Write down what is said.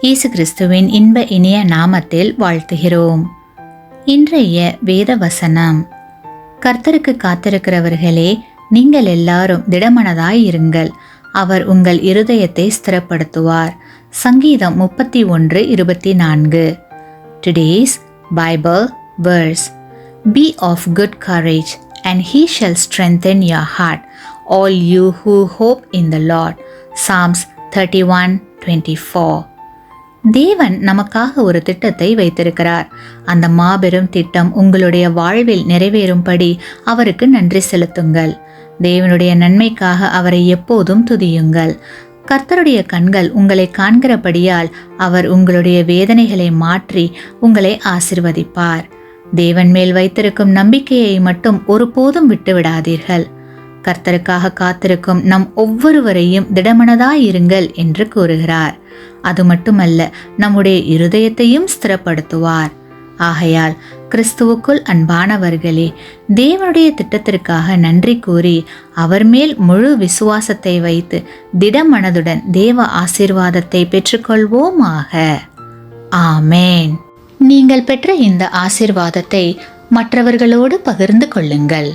இயேசு கிறிஸ்துவின் இன்ப இனிய நாமத்தில் வாழ்த்துகிறோம். இன்றைய வேத வசனம்: கர்த்தருக்கு காத்திருக்கிறவர்களே, நீங்கள் எல்லாரும் திடமனதாய் இருங்கள், அவர் உங்கள் இருதயத்தை ஸ்திரப்படுத்துவார். சங்கீதம் 31:24. Today's Bible verse: Be of good courage, and he shall strengthen your heart, all you who hope in the Lord. Psalms 31:24. தேவன் நமக்காக ஒரு திட்டத்தை வைத்திருக்கிறார். அந்த மாபெரும் திட்டம் உங்களுடைய வாழ்வில் நிறைவேறும்படி அவருக்கு நன்றி செலுத்துங்கள். தேவனுடைய நன்மைக்காக அவரை எப்போதும் துதியுங்கள். கர்த்தருடைய கண்கள் உங்களை காண்கிறபடியால் அவர் உங்களுடைய வேதனைகளை மாற்றி உங்களை ஆசிர்வதிப்பார். தேவன் மேல் வைத்திருக்கும் நம்பிக்கையை மட்டும் ஒருபோதும் விட்டுவிடாதீர்கள். கர்த்தருக்காக காத்திருக்கும் நம் ஒவ்வொருவரையும் திடமனதாயிருங்கள் என்று கூறுகிறார். அது மட்டுமல்ல, நம்முடைய இருதயத்தையும் ஸ்திரப்படுத்துவார். ஆகையால் கிறிஸ்துவுக்குள் அன்பானவர்களே, தேவனுடைய திட்டத்திற்காக நன்றி கூறி அவர் மேல் முழு விசுவாசத்தை வைத்து திடமனதுடன் தேவ ஆசீர்வாதத்தை பெற்றுக்கொள்வோமாக. ஆமேன். நீங்கள் பெற்ற இந்த ஆசீர்வாதத்தை மற்றவர்களோடு பகிர்ந்து கொள்ளுங்கள்.